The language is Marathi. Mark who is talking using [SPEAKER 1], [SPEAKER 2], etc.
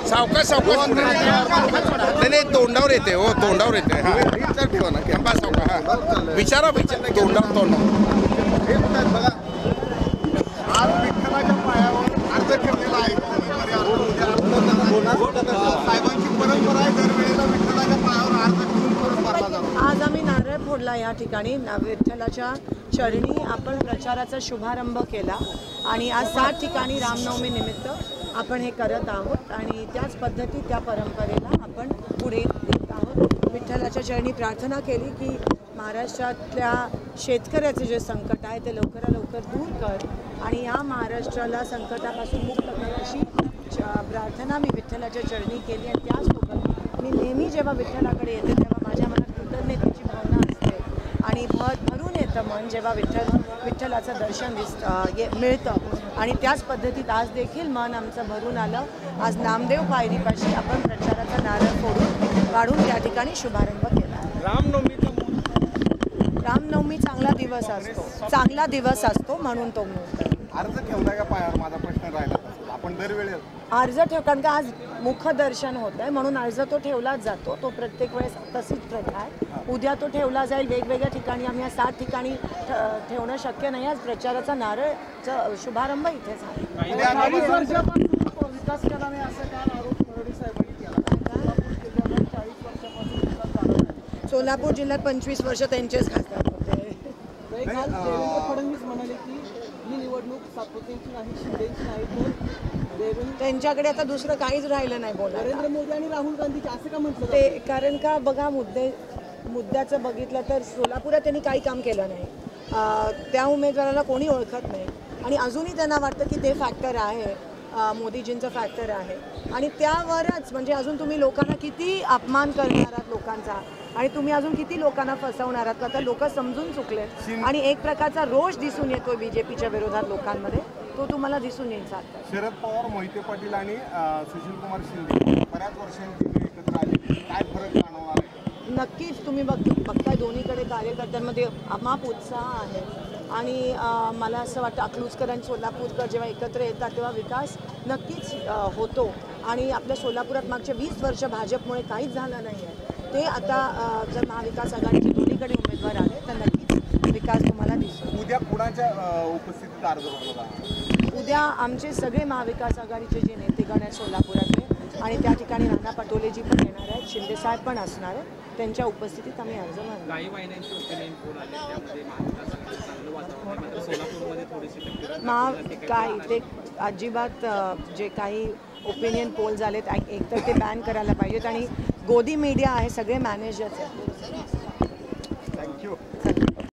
[SPEAKER 1] सावकाश नाही तोंडावर येते हो तोंडावर येते ठेवा ना घ्या सावकाश विचारा तोंडावर बघा आज विठ्ठलाच्या पायावर अर्ज ठेवलेला आहे साहेबांची परंपरा आहे दरवेळेला विठ्ठलाच्या पायावर अर्ज ठेवून मारला जातो।
[SPEAKER 2] आज आम्ही नारळ फोडला या ठिकाणी विठ्ठलाच्या चरणी आपण प्रचाराचा शुभारंभ केला आणि आज 7 ठिकाणी रामनवमी निमित्त आपण हे करत आहोत आणि त्याच पद्धती त्या परंपरेला आपण पुढे नेत आहोत। विठ्ठलाच्या चरणी प्रार्थना केली की महाराष्ट्रातल्या शेतकऱ्याचे जे संकट आहे ते लवकरात लवकर दूर कर आणि या महाराष्ट्राला संकटापासून मुक्त कर अशी प्रार्थना मी विठ्ठलाच्या चरणी केली आणि त्याचसोबत मी नेहमी जेव्हा विठ्ठलाकडे येते तेव्हा माझ्या मनात कृतज्ञतेची भावना असते आणि भरून येतं मन जेव्हा विठ्ठलाचं दर्शन मिळतं आणि त्याच पद्धतीत आज देखील मन आमचं भरून आलं। आज नामदेव पायरीपाशी आपण प्रचाराचा नारळ फोडून काढून त्या ठिकाणी शुभारंभ केला। रामनवमी चांगला दिवस असतो म्हणून तो
[SPEAKER 1] अर्ज ठेवला का पायावर माझा प्रश्न राहिला आपण दरवेळेस
[SPEAKER 2] अर्ज ठेव कारण का आज मुखदर्शन होत आहे म्हणून अर्ज तो ठेवलाच जातो तो प्रत्येक वेळेस तशीच प्रथा आहे। उद्या तो ठेवला जाईल वेगवेगळ्या ठिकाणी आम्ही या 7 ठिकाणी ठेवणं शक्य नाही। आज प्रचाराचा नारळचा शुभारंभ इथे झाला।
[SPEAKER 3] विकास केला नाही असं काल आरोप फडणवीस साहेबांनी केला।
[SPEAKER 2] सोलापूर जिल्ह्यात 25 वर्ष त्यांचेच खासदार होते।
[SPEAKER 3] काल देवेंद्र फडणवीस म्हणाले की ही निवडणूक सातपुतेची नाही शिंदेची नाही तर
[SPEAKER 2] त्यांच्याकडे आता दुसरं काहीच राहिलं नाही बोला।
[SPEAKER 3] नरेंद्र मोदी आणि राहुल गांधीचे असं का म्हटलं
[SPEAKER 2] ते कारण का बघा मुद्द्याचं बघितलं तर सोलापुरात त्यांनी काही काम केलं नाही त्या उमेदवाराला कोणी ओळखत नाही आणि अजूनही त्यांना वाटतं की ते फॅक्टर आहे मोदीजींचं फॅक्टर आहे आणि त्यावरच म्हणजे अजून तुम्ही लोकांना किती अपमान करणार आहात लोकांचा आणि तुम्ही अजून किती लोकांना फसवणार आहात आता लोक समजून चुकले आणि एक प्रकारचा रोष दिसून येतोय बीजेपीच्या विरोधात लोकांमध्ये तो तुम्हाला दिसून येईल।
[SPEAKER 1] शरद पवार मोहिते पाटील आणि सुशीलकुमार शिंदे बऱ्याच वर्षांची एकत्र आले काय फरक जाणवणार आहे?
[SPEAKER 2] नक्कीच तुम्ही बघताय दोन्हीकडे कार्यकर्त्यांमध्ये अमाप उत्साह आहे आणि मला असं वाटतं अकलूजकर आणि सोलापूरकर जेव्हा एकत्र येतात तेव्हा विकास नक्कीच होतो आणि आपल्या सोलापुरात मागच्या 20 वर्ष भाजपमुळे काहीच झालं नाही आहे ते आता जर महाविकास आघाडीचे दोन्हीकडे उमेदवार आले तर नक्कीच विकास तुम्हाला दिसतो।
[SPEAKER 1] उद्या कुणाच्या उपस्थितीत अर्ज भरला?
[SPEAKER 2] उद्या आमचे सगळे महाविकास आघाडीचे जे नेतेगण आहेत सोलापुरातले आणि त्या ठिकाणी नाना पटोलेजी पण येणार आहेत शिंदेसाहेब पण असणार आहेत त्यांच्या उपस्थितीत आम्ही अर्ज भरणार।
[SPEAKER 4] काही महिन्यांची ओपिनियन पोल आले त्यामध्ये महाविकास आघाडी चांगलं वातावरण मात्र सोलापूरमध्ये थोडीशी
[SPEAKER 2] काय ते अजिबात जे काही ओपिनियन पोल झालेत एकतर ते बॅन करायला पाहिजेत आणि गोदी मीडिया आहे सगळे मॅनेजर्स आहेत।
[SPEAKER 1] थँक्यू।